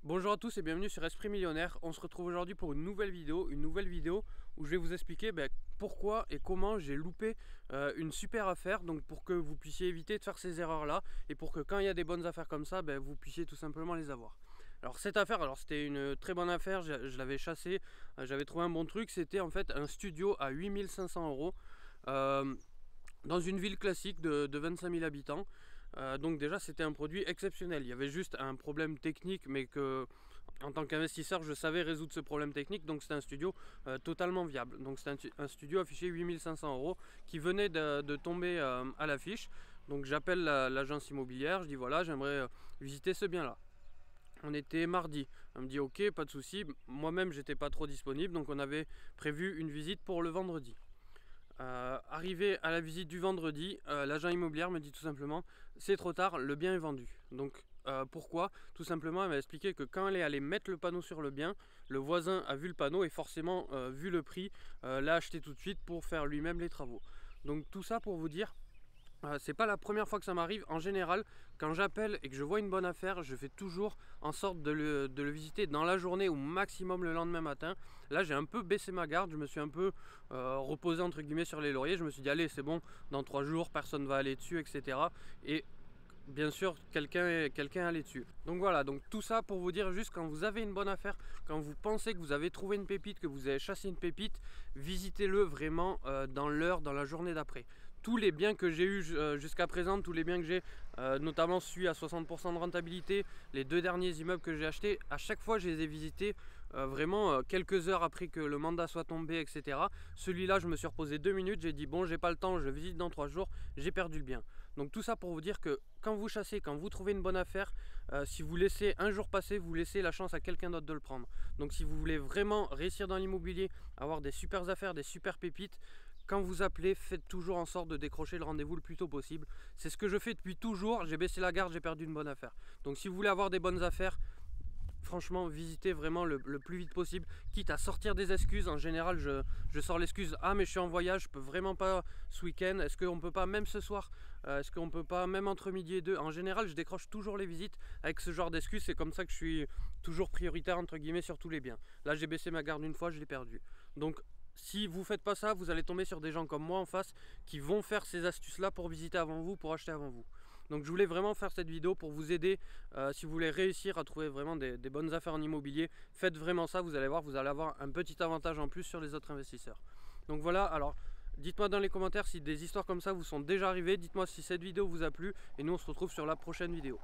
Bonjour à tous et bienvenue sur Esprit Millionnaire. On se retrouve aujourd'hui pour une nouvelle vidéo où je vais vous expliquer pourquoi et comment j'ai loupé une super affaire, donc pour que vous puissiez éviter de faire ces erreurs là et pour que quand il y a des bonnes affaires comme ça, vous puissiez tout simplement les avoir. Alors cette affaire, c'était une très bonne affaire, je l'avais chassée, j'avais trouvé un bon truc, c'était en fait un studio à 8500 € dans une ville classique de 25 000 habitants. Donc déjà c'était un produit exceptionnel. Il y avait juste un problème technique, mais que en tant qu'investisseur je savais résoudre ce problème technique. Donc c'était un studio totalement viable. Donc c'était un studio affiché 8500 € qui venait de tomber à l'affiche. Donc j'appelle l'agence immobilière, je dis voilà, j'aimerais visiter ce bien là. On était mardi, elle me dit ok, pas de souci. Moi-même j'étais pas trop disponible, donc on avait prévu une visite pour le vendredi. Arrivé à la visite du vendredi, l'agent immobilier me dit tout simplement c'est trop tard, le bien est vendu. Donc pourquoi? Tout simplement, elle m'a expliqué que quand elle est allée mettre le panneau sur le bien, le voisin a vu le panneau et forcément vu le prix, l'a acheté tout de suite pour faire lui-même les travaux. Donc tout ça pour vous dire, c'est pas la première fois que ça m'arrive. En général, quand j'appelle et que je vois une bonne affaire, je fais toujours en sorte de le visiter dans la journée ou maximum le lendemain matin. Là, j'ai un peu baissé ma garde, je me suis un peu reposé entre guillemets sur les lauriers. Je me suis dit, allez, c'est bon, dans 3 jours, personne va aller dessus, etc. Et bien sûr, quelqu'un allait dessus. Donc voilà, donc tout ça pour vous dire juste quand vous avez une bonne affaire, quand vous pensez que vous avez trouvé une pépite, que vous avez chassé une pépite, visitez-le vraiment dans l'heure, dans la journée d'après. Tous les biens que j'ai eu jusqu'à présent, tous les biens que j'ai, notamment celui à 60% de rentabilité, les 2 derniers immeubles que j'ai achetés, à chaque fois je les ai visités vraiment quelques heures après que le mandat soit tombé, etc. Celui-là, je me suis reposé 2 minutes, j'ai dit bon, j'ai pas le temps, je visite dans 3 jours, j'ai perdu le bien. Donc tout ça pour vous dire que quand vous chassez, quand vous trouvez une bonne affaire, si vous laissez un jour passer, vous laissez la chance à quelqu'un d'autre de le prendre. Donc si vous voulez vraiment réussir dans l'immobilier, avoir des super affaires, des super pépites, quand vous appelez, faites toujours en sorte de décrocher le rendez-vous le plus tôt possible. C'est ce que je fais depuis toujours, j'ai baissé la garde, j'ai perdu une bonne affaire. Donc si vous voulez avoir des bonnes affaires, franchement, visitez vraiment le plus vite possible, quitte à sortir des excuses. En général, je sors l'excuse, ah mais je suis en voyage, je peux vraiment pas ce week-end, est-ce qu'on peut pas même ce soir, est-ce qu'on peut pas même entre midi et 2. En général, je décroche toujours les visites avec ce genre d'excuses, c'est comme ça que je suis toujours prioritaire entre guillemets sur tous les biens. Là, j'ai baissé ma garde une fois, je l'ai perdu. Donc si vous faites pas ça, vous allez tomber sur des gens comme moi en face qui vont faire ces astuces là pour visiter avant vous, pour acheter avant vous. Donc je voulais vraiment faire cette vidéo pour vous aider. Si vous voulez réussir à trouver vraiment des bonnes affaires en immobilier, faites vraiment ça, vous allez voir, vous allez avoir un petit avantage en plus sur les autres investisseurs. Donc voilà, alors dites-moi dans les commentaires si des histoires comme ça vous sont déjà arrivées, dites-moi si cette vidéo vous a plu et nous on se retrouve sur la prochaine vidéo.